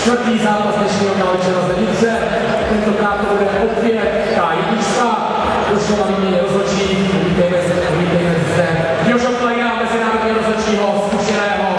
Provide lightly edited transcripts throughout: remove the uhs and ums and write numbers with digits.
Čtvrtý zápas dnešního večera zde Nitře. Tentokrát to bude opět K1. Došlo na výměně rozhodčí. Vítejme zde Jožo Plejna, mezinárodního rozhodčího, zkušeného.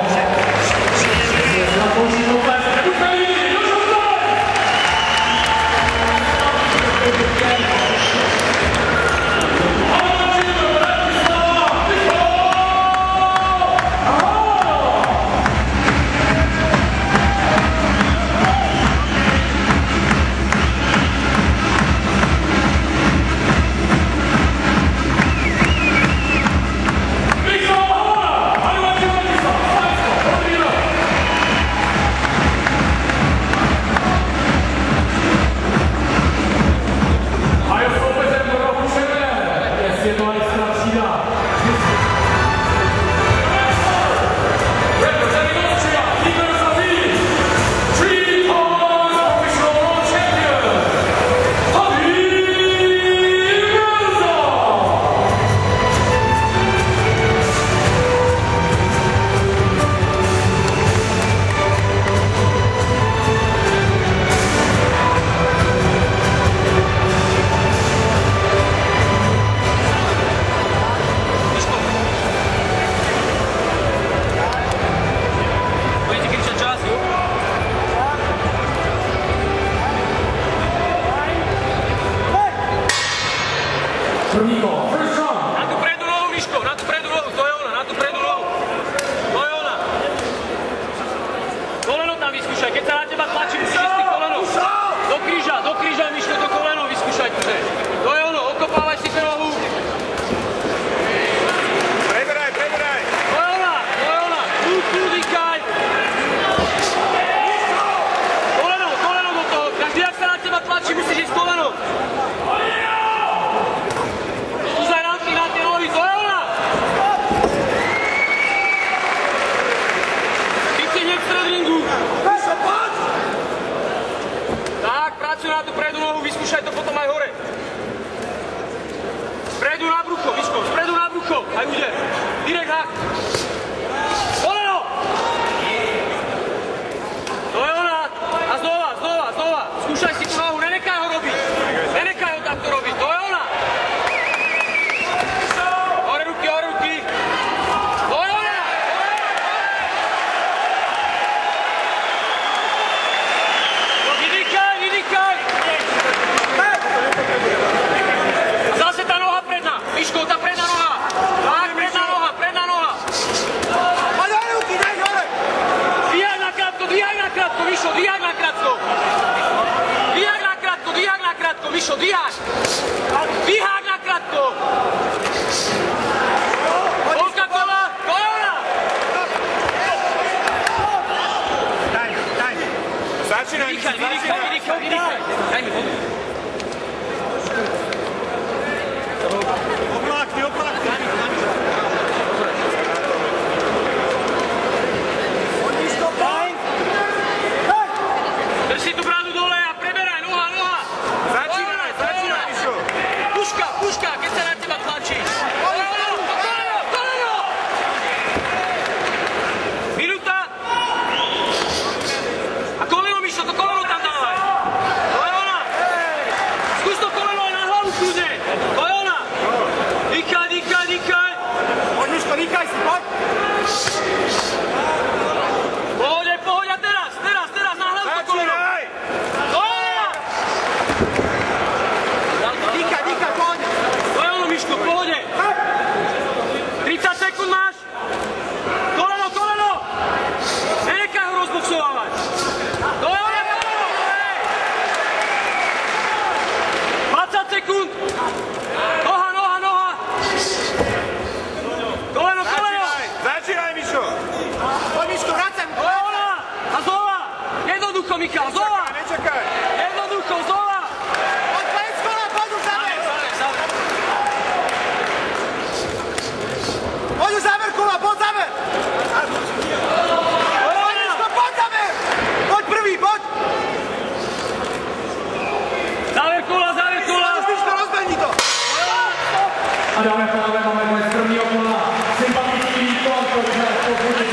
A dáme pánové, máme moje z prvního kola sympatický výkon, protože pokud je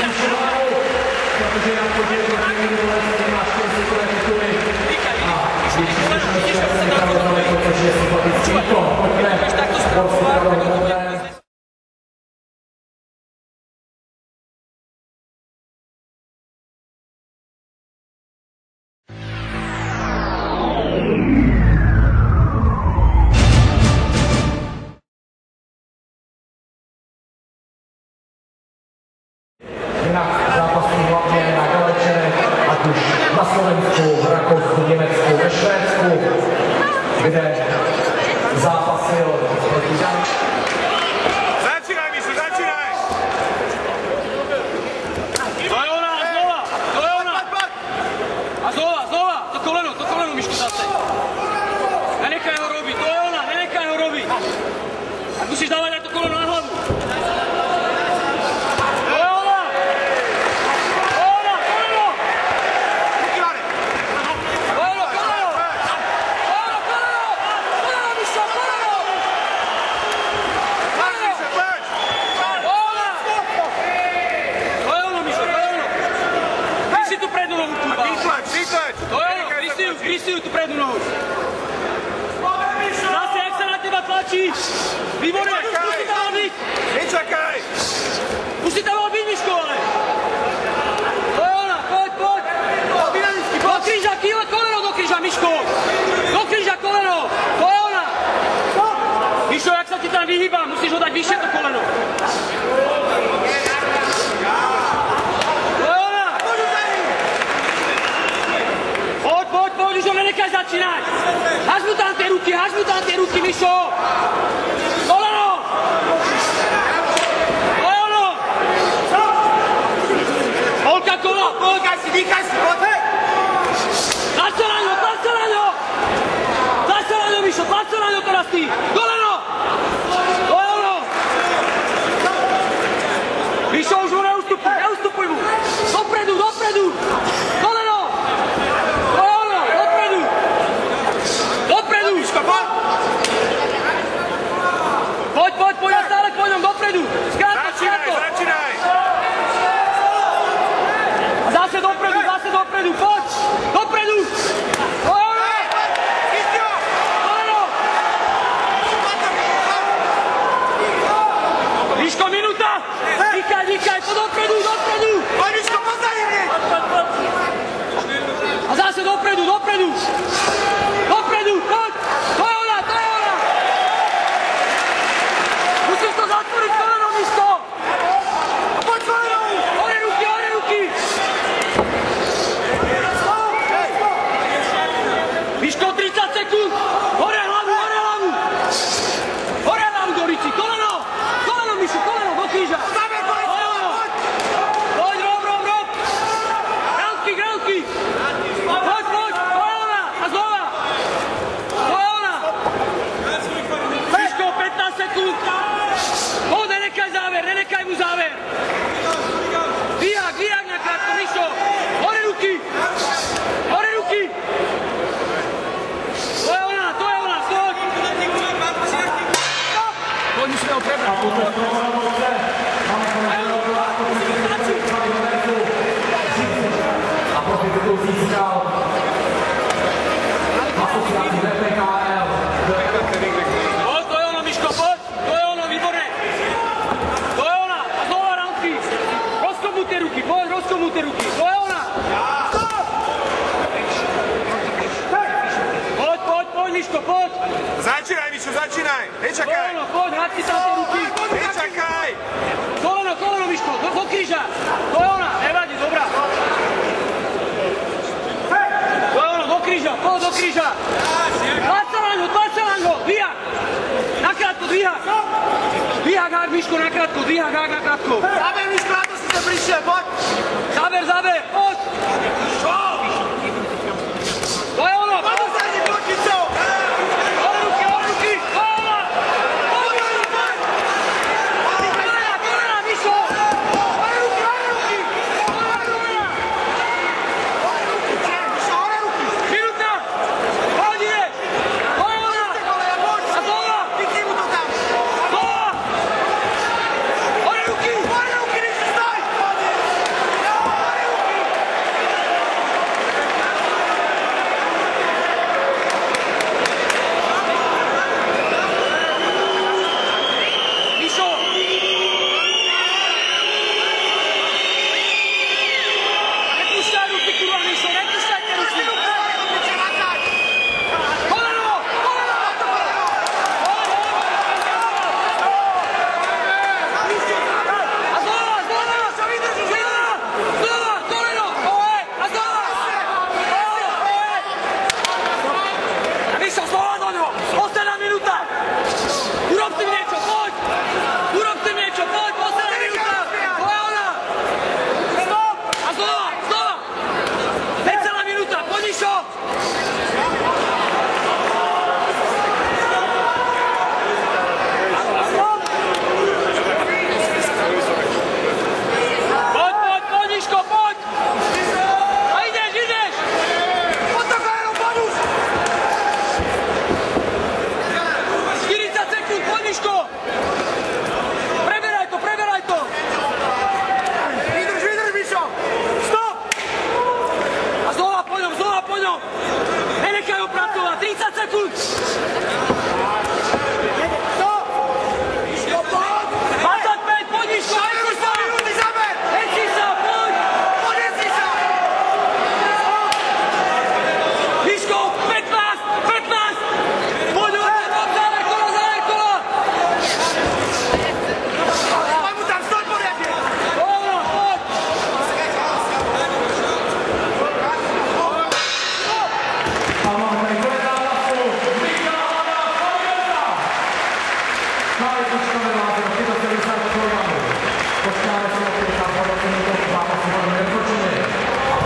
protože zápasů hlavně na Galečerech, ať už na Slovensku, v Rakousku, Německu, ve Švédsku, kde zápasil proti Dani. Začínaj, Míšu, začínaj! To je ona, a znova, to koleno, Mišku, zase. Nenechaj ho robiť, to je ona, nenechaj ho robiť. A musíš dávať aj to koleno na hlavu. Krystiuj tu prednú nohu. Zase, jak sa na teba tlačí. Výborné, musí tam mal byť. Nečakaj! Musí tam mal byť, Miško, ale. To je ona, poď. Do kríža, koleno do kríža, Miško. Do kríža, koleno. To je ona. Miško, jak sa ti tam vyhýba, musíš ho dať vyššie to koleno. Poď, už ho nenechaj začínať! Háž mu tam tie ruky, Mišo! Koleno! To je ono! Polka kola, dýchaj si, poď! Tlač sa na ňo, Mišo, tlač sa na ňo teraz ty! Koleno! To je ono! Mišo, už mu neustupuj mu! Dopredu! Koleno! Poď, ja stále po ňom dopredu. Skrátka. Začínaj. Zase dopredu, poď. Dopredu. Koleno. Miško, minúta. Dýchaj, poď dopredu. Poď, Miško, pozaj hneď. A zase dopredu. Dopredu, poď. To je ona. Musíš to zatvoriť koleno, Miško. Poď, koleno. Hore ruky. Miško, 30 sekúnd. Hore hlavu. Hore hlavu do rici. Koleno, Mišo, do kríža. Poď, rob. Grelky. Poď, to je ona. A znova. To je ona. Miško, 15 sekúnd. Poď, nenechaj mu záver. Dvíhak na krátko, Mišo. Hore ruky. To je ona, stoď. Poď, musíme ho prebrať. A proti titul získal asociaci VPKL. Poď, to je ono, Miško, poď. To je ono, výborné. To je ona. A znova rámky. Rozkopnuté ruky. To je ona. Poď, Miško, poď. Začínaj, Mišu, začínaj. Nečakaj. To je ono, poď, háď si tam tie ruky. Nečakaj. Koleno, Miško, do kríža. To je ona, nevadí, dobrá. To je ono, do kríža. Tlač sa na ňo, dvíhak. Nakrátko, dvíhak. Dvíhak, hák, Miško, nakrátko. Záber, Miško, na to si to prišiel, poď. Záber, poď. To je ono. Poď, zajdi, Miško. Hore ruky. To je ona. Kolena, Mišo. Hore ruky. Minúta. Poď, ide. To je ona. A znova. Hore ruky, Mišu, stoj.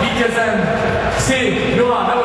Vítězem 3-0